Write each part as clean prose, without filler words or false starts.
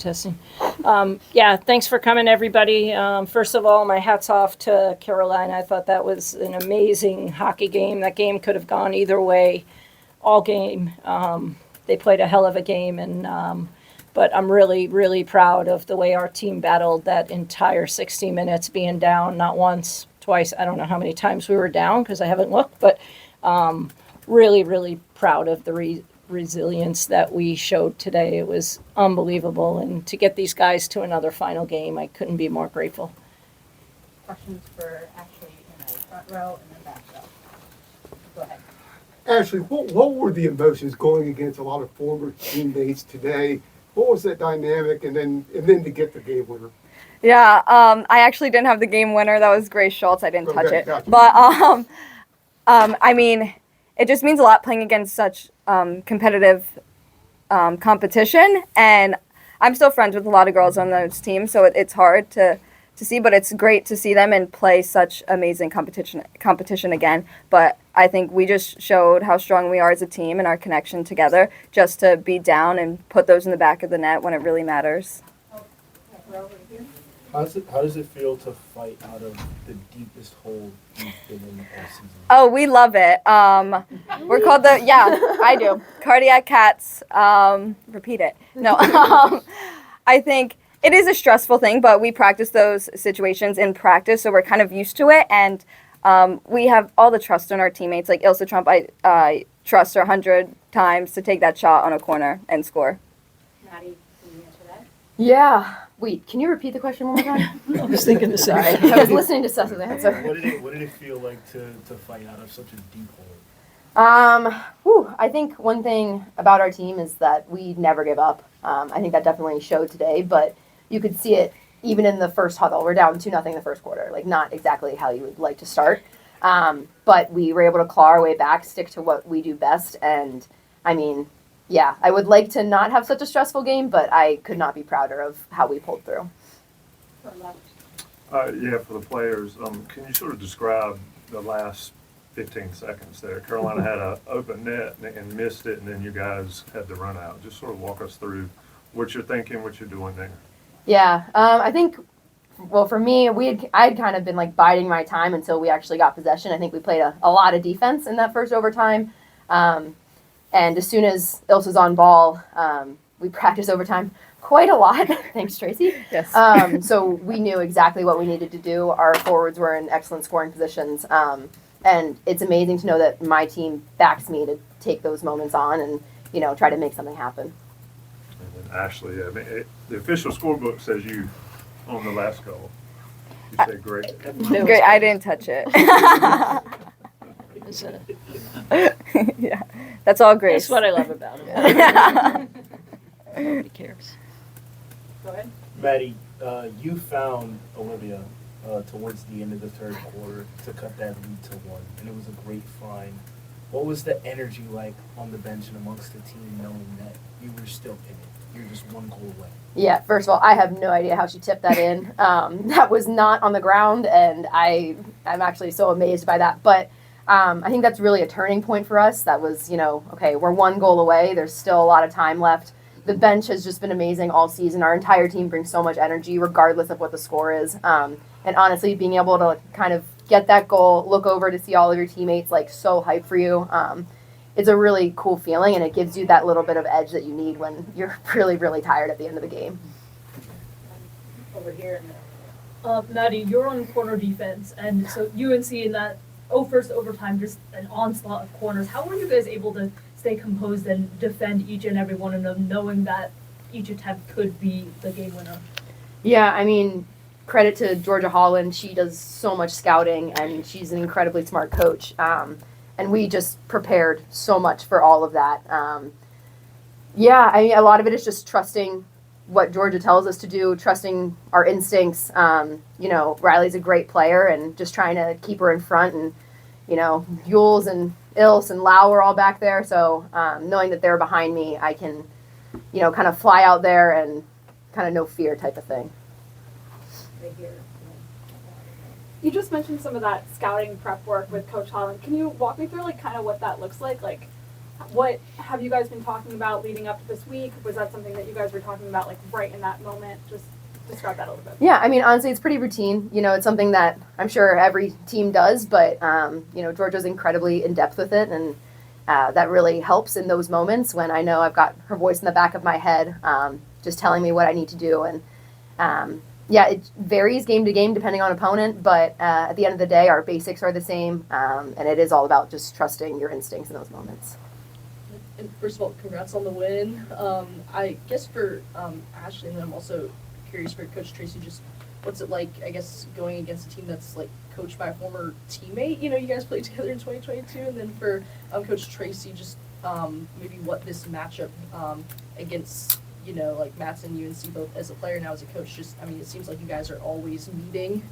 Testing. Yeah, thanks for coming, everybody. First of all, my hat's off to Carolina. I thought that was an amazing hockey game. That game could have gone either way all game. They played a hell of a game, and but I'm really, really proud of the way our team battled that entire 60 minutes, being down not once, twice. I don't know how many times we were down because I haven't looked, but really, really proud of the resilience that we showed today. It was unbelievable, and to get these guys to another final game, I couldn't be more grateful. Questions for Ashley in the front row and the back row. Go ahead. Ashley, what were the emotions going against a lot of former teammates today? What was that dynamic, and then to get the game winner? Yeah, I actually didn't have the game winner. That was Grace Schultz. I didn't touch it. Gotcha. But I mean, it just means a lot playing against such competitive competition, and I'm still friends with a lot of girls on those teams, so it's hard to see, but it's great to see them and play such amazing competition again. But I think we just showed how strong we are as a team and our connection together, just to be down and put those in the back of the net when it really matters. How does it feel to fight out of the deepest hole you've been in all season? Oh, we love it. We're called I do. Cardiac Cats. Repeat it. No. I think it is a stressful thing, but we practice those situations in practice, so we're kind of used to it, and we have all the trust in our teammates. Like Ilsa Trump, I trust her 100 times to take that shot on a corner and score. Maddie, can you answer that? Yeah. Wait, can you repeat the question one more time? I was thinking the same. Sorry, I was listening to Sessa's answer. What did it feel like to fight out of such a deep hole? I think one thing about our team is that we never give up. I think that definitely showed today, but you could see it even in the first huddle. We're down 2-0 in the first quarter, like not exactly how you would like to start. But we were able to claw our way back, stick to what we do best, and I mean, yeah, I would like to not have such a stressful game, but I could not be prouder of how we pulled through. Yeah, for the players, can you sort of describe the last 15 seconds there? Carolina had an open net and missed it, and then you guys had the run out. Just sort of walk us through what you're thinking, what you're doing there. Yeah, I think, well, for me, I had kind of been like biding my time until we actually got possession. I think we played a lot of defense in that first overtime. And as soon as Ilsa's on ball, we practiced overtime quite a lot. Thanks, Tracey. Yes. So we knew exactly what we needed to do. Our forwards were in excellent scoring positions. And it's amazing to know that my team backs me to take those moments on and, try to make something happen. And then Ashley, I mean, the official scorebook says you on the last goal. You said great. Great. I didn't touch it. Yeah, that's all Grace. That's what I love about him. Nobody cares. Go ahead. Maddie, you found Olivia towards the end of the third quarter to cut that lead to 1, and it was a great find. What was the energy like on the bench and amongst the team, knowing that you were still in it? You're just 1 goal away. Yeah, first of all, I have no idea how she tipped that in. That was not on the ground, and I'm actually so amazed by that. But I think that's really a turning point for us. That was, okay, we're 1 goal away. There's still a lot of time left. The bench has just been amazing all season. Our entire team brings so much energy, regardless of what the score is. And honestly, being able to kind of get that goal, look over to see all of your teammates like so hyped for you, it's a really cool feeling, and it gives you that little bit of edge that you need when you're really, really tired at the end of the game. Over here. Maddie, you're on corner defense, and so UNC in that first overtime, just an onslaught of corners. How were you guys able to stay composed and defend each and every one of them, knowing that each attempt could be the game winner? Yeah, I mean, credit to Georgia Holland. She does so much scouting, and she's an incredibly smart coach. And we just prepared so much for all of that. A lot of it is just trusting what Georgia tells us to do, trusting our instincts. Riley's a great player, and just trying to keep her in front. And, Yules and Ilse and Lau are all back there. So knowing that they're behind me, I can, kind of fly out there and kind of no fear type of thing. Right here. You just mentioned some of that scouting prep work with Coach Holland. Can you walk me through kind of what that looks like? what have you guys been talking about leading up to this week? Was that something that you guys were talking about like right in that moment? Just describe that a little bit. Yeah, I mean, honestly, it's pretty routine. You know, it's something that I'm sure every team does, but, you know, Georgia's incredibly in depth with it, and that really helps in those moments when I know I've got her voice in the back of my head, just telling me what I need to do. And yeah, it varies game to game depending on opponent, but at the end of the day, our basics are the same, and it is all about just trusting your instincts in those moments. And first of all, congrats on the win. I guess for Ashley, and then I'm also curious for Coach Tracey, just what's it like, I guess, going against a team that's like coached by a former teammate? You know, you guys played together in 2022, and then for Coach Tracey, just maybe what this matchup against, you know, like Matt's and UNC both as a player now as a coach, just, I mean, it seems like you guys are always meeting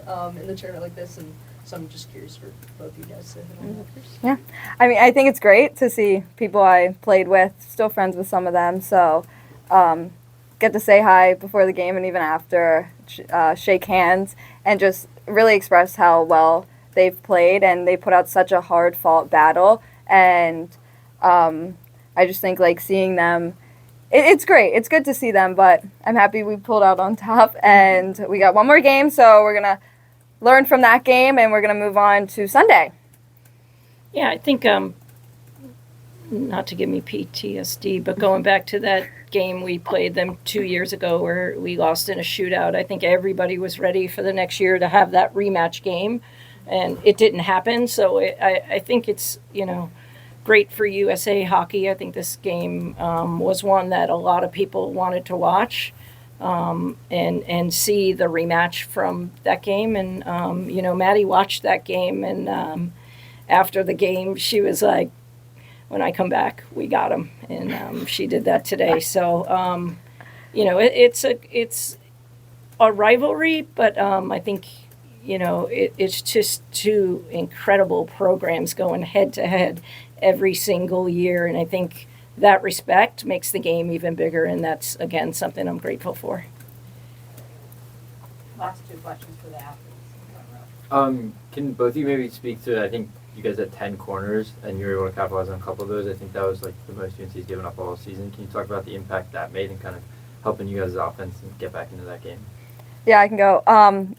in the tournament like this, and so I'm just curious for both you guys to hit on that first. Yeah, I mean, I think it's great to see people I played with, still friends with some of them, so get to say hi before the game and even after, shake hands, and just really express how well they've played, and they put out such a hard-fought battle, and I just think, like, seeing them, it's great. It's good to see them, but I'm happy we pulled out on top, and we got one more game, so we're going to learn from that game, and we're going to move on to Sunday. Yeah, I think, not to give me PTSD, but going back to that game we played them 2 years ago where we lost in a shootout, I think everybody was ready for the next year to have that rematch game, and it didn't happen. So I think it's, you know, great for USA hockey. I think this game was one that a lot of people wanted to watch and see the rematch from that game. And, you know, Maddie watched that game, and after the game, she was like, when I come back, we got him. And she did that today. So, you know, it's a rivalry, but I think, you know, it's just two incredible programs going head to head every single year. And I think that respect makes the game even bigger. And that's, again, something I'm grateful for. Last two questions for the athletes. Can both of you maybe speak to, I think you guys had 10 corners and you were able to capitalize on a couple of those. I think that was like the most UNC's given up all season. Can you talk about the impact that made and kind of helping you guys' offense and get back into that game? Yeah, I can go.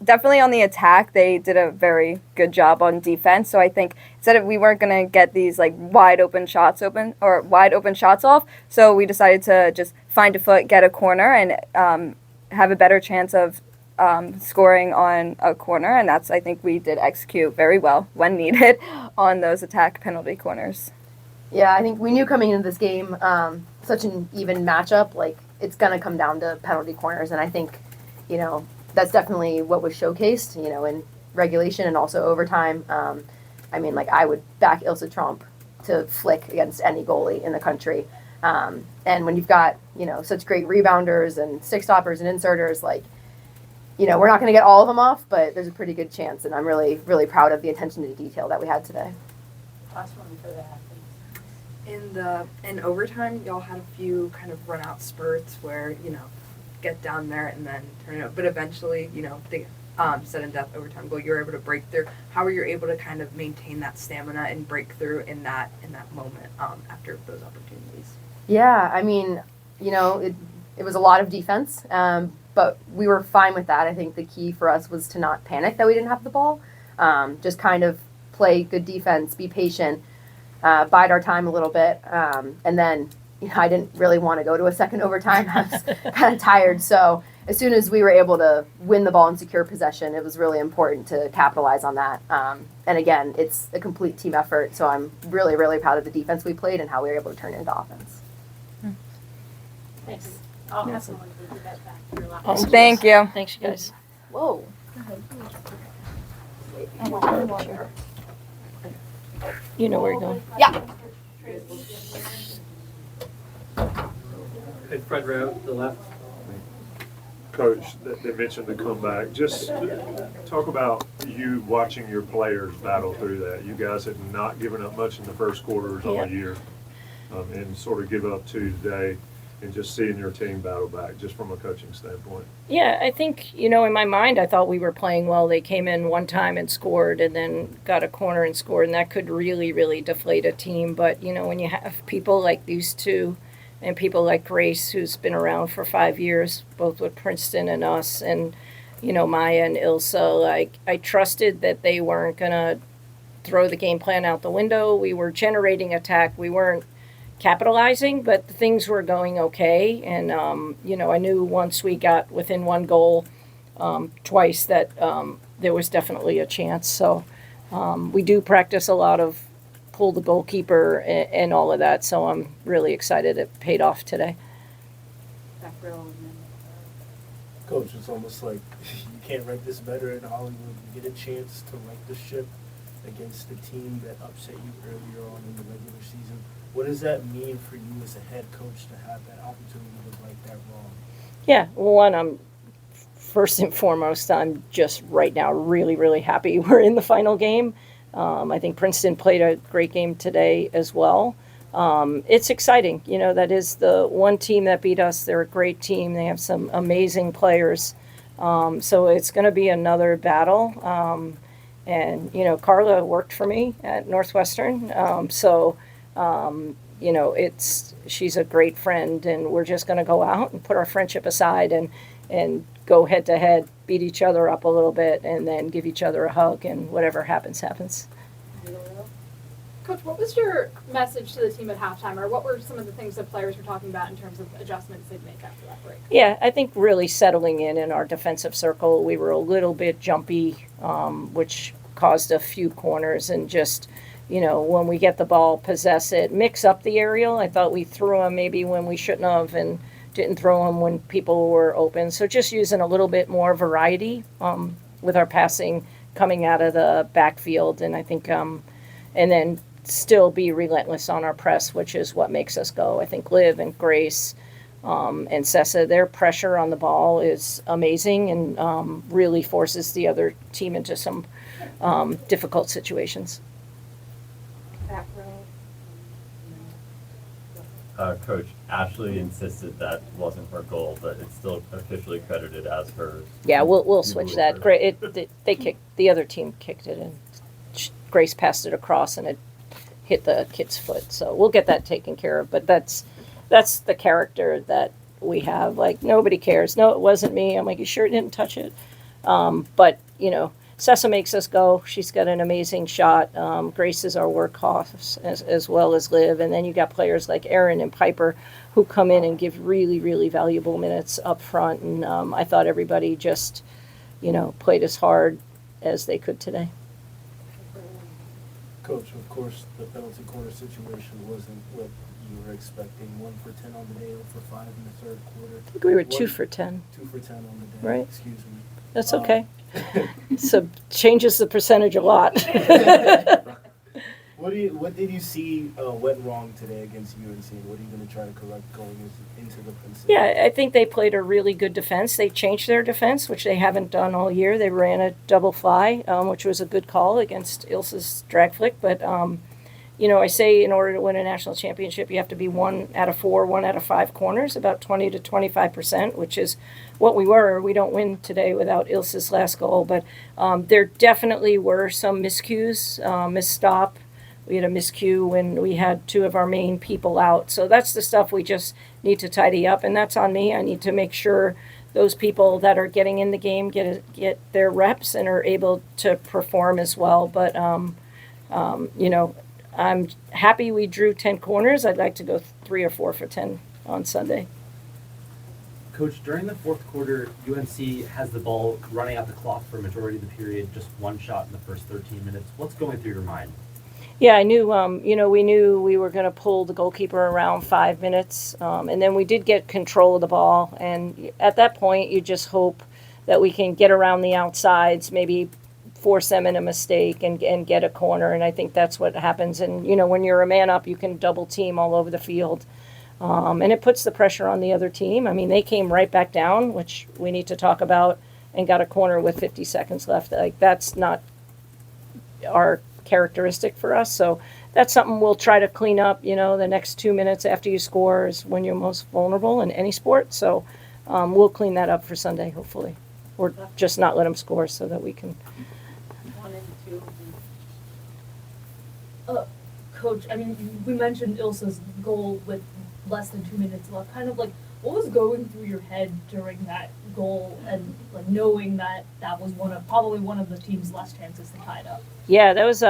Definitely on the attack, they did a very good job on defense. So I think instead of we weren't going to get these like wide open shots off, so we decided to just find a foot, get a corner, and have a better chance of scoring on a corner. And that's, I think we did execute very well when needed on those attack penalty corners. Yeah, I think we knew coming into this game, such an even matchup, like it's going to come down to penalty corners. And I think, you know, that's definitely what was showcased, you know, in regulation and also overtime. I mean, like, I would back Ilse Trump to flick against any goalie in the country. And when you've got, you know, such great rebounders and stick stoppers and inserters, like, you know, we're not going to get all of them off, but there's a pretty good chance. And I'm really, really proud of the attention to detail that we had today. Last one for the athletes. In overtime, y'all had a few kind of run out spurts where, you know, get down there and then turn it up. But eventually, you know, the sudden death overtime goal, you were able to break through. How were you able to kind of maintain that stamina and break through in that moment after those opportunities? Yeah, I mean, you know, it was a lot of defense, but we were fine with that. I think the key for us was to not panic that we didn't have the ball. Just kind of play good defense, be patient, bide our time a little bit, and then, you know, I didn't really want to go to a second overtime. I was kind of tired. So as soon as we were able to win the ball and secure possession, it was really important to capitalize on that. And again, it's a complete team effort. So I'm really, really proud of the defense we played and how we were able to turn it into offense. Thanks. I'll have someone to give that back to your lap. Awesome. Thank you. Thanks, you guys. Whoa. You know where you're going. Yeah. Hey, Fred Rowe, the left. Coach, they mentioned the comeback. Just talk about you watching your players battle through that. You guys had not given up much in the first quarters all Yeah. year, and sort of give up two today. and just seeing your team battle back, just from a coaching standpoint? Yeah, I think, in my mind, I thought we were playing well. They came in one time and scored and then got a corner and scored, and that could really, really deflate a team. But, when you have people like these two and people like Grace, who's been around for 5 years, both with Princeton and us, and, Maya and Ilsa, like, I trusted that they weren't going to throw the game plan out the window. We were generating attack. We weren't capitalizing, but things were going okay. And, I knew once we got within one goal twice that there was definitely a chance. So we do practice a lot of pull the goalkeeper and all of that. So I'm really excited it paid off today. Back row and then, Coach, it's almost like you can't write this better in Hollywood. You get a chance to right the ship against the team that upset you earlier on in the regular season. What does that mean for you as a head coach to have that opportunity to right that wrong? Yeah, well, one, first and foremost, I'm just right now really, really happy we're in the final game. I think Princeton played a great game today as well. It's exciting. That is the one team that beat us. They're a great team. They have some amazing players. So it's going to be another battle. And, Carla worked for me at Northwestern. She's a great friend, and we're just going to go out and put our friendship aside and go head to head, beat each other up a little bit, and then give each other a hug, and whatever happens, happens. Coach, what was your message to the team at halftime, or what were some of the things that players were talking about in terms of adjustments they'd make after that break? Yeah, I think really settling in our defensive circle. We were a little bit jumpy, which caused a few corners, and just, when we get the ball, possess it, mix up the aerial. I thought we threw them maybe when we shouldn't have, and didn't throw them when people were open. So just using a little bit more variety with our passing coming out of the backfield, and I think, and then still be relentless on our press, which is what makes us go. I think Liv and Grace and Sessa, their pressure on the ball is amazing, and really forces the other team into some difficult situations. back row. Coach, Ashley insisted that wasn't her goal, but it's still officially credited as hers. Yeah, we'll switch that. The other team kicked it, and Grace passed it across, and it hit the kid's foot. So we'll get that taken care of. But that's the character that we have. Like, nobody cares. No, it wasn't me. I'm like, you sure didn't touch it? But Sessa makes us go. She's got an amazing shot. Grace is our workhorse as well as Liv. And then you got players like Erin and Piper who come in and give really, really valuable minutes up front. And I thought everybody just, played as hard as they could today. Coach, of course, the penalty corner situation wasn't what you were expecting. 1 for 10 on the day, 0 for 5 in the third quarter. I think we were 2 for 10. 2 for 10 on the day. Right. Excuse me. That's okay. So changes the percentage a lot. What did you see went wrong today against UNC? What are you going to try to correct going into the Princeton? Yeah, I think they played a really good defense. They changed their defense, which they haven't done all year. They ran a double fly, which was a good call against Ilsa's drag flick. But, I say in order to win a national championship, you have to be 1 out of 4, 1 out of 5 corners, about 20 to 25%, which is what we were. We don't win today without Ilsa's last goal. But there definitely were some miscues, misstop. We had a miscue when we had 2 of our main people out. So that's the stuff we just need to tidy up, and that's on me. I need to make sure those people that are getting in the game get their reps and are able to perform as well. But, I'm happy we drew 10 corners. I'd like to go 3 or 4 for 10 on Sunday. Coach, during the fourth quarter, UNC has the ball running out the clock for a majority of the period, just 1 shot in the first 13 minutes. What's going through your mind? Yeah, I knew, we knew we were going to pull the goalkeeper around 5 minutes. And then we did get control of the ball. And at that point, you just hope that we can get around the outsides, maybe force them in a mistake and get a corner. And I think that's what happens. And, when you're a man up, you can double team all over the field. And it puts the pressure on the other team. I mean, they came right back down, which we need to talk about, and got a corner with 50 seconds left. Like, that's not our characteristic for us. So that's something we'll try to clean up. The next 2 minutes after you score is when you're most vulnerable in any sport. So we'll clean that up for Sunday, hopefully. Or just not let them score so that we can. 1 and 2. Coach, I mean, we mentioned Ilsa's goal with less than 2 minutes left. Kind of like, what was going through your head during that goal, and like knowing that that was probably one of the team's last chances to tie it up? Yeah, that was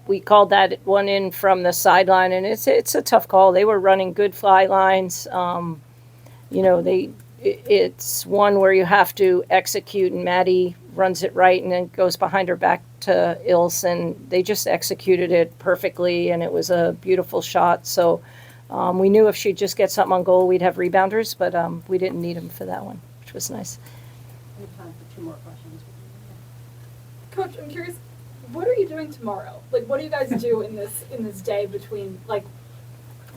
we called that one in from the sideline, and it's a tough call. They were running good fly lines. It's one where you have to execute, and Maddie runs it right and then goes behind her back to Ilse, and they just executed it perfectly, and it was a beautiful shot. So we knew if she'd just get something on goal, we'd have rebounders, but we didn't need them for that one, which was nice. We have time for 2 more questions. Coach, I'm curious, what are you doing tomorrow? Like, what do you guys do in this day between, like,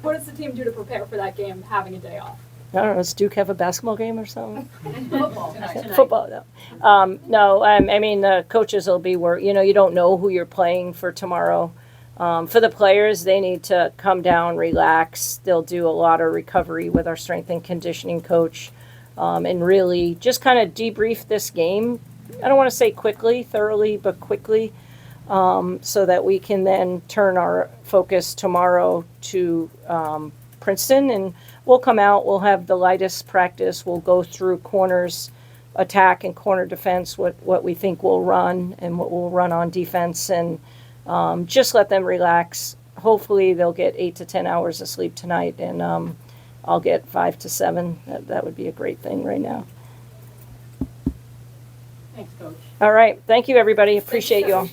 what does the team do to prepare for that game, having a day off? I don't know, does Duke have a basketball game or something? Football. Football, no. No, I mean, the coaches will be you don't know who you're playing for tomorrow. For the players, they need to come down, relax. They'll do a lot of recovery with our strength and conditioning coach, and really just kind of debrief this game. I don't want to say thoroughly, but quickly, so that we can then turn our focus tomorrow to Princeton, and we'll come out, we'll have the lightest practice, we'll go through corners, attack and corner defense, what we think we'll run and what we'll run on defense, and just let them relax. Hopefully they'll get 8 to 10 hours of sleep tonight, and I'll get 5 to 7. That would be a great thing right now. Thanks, Coach. All right, thank you everybody, appreciate you all.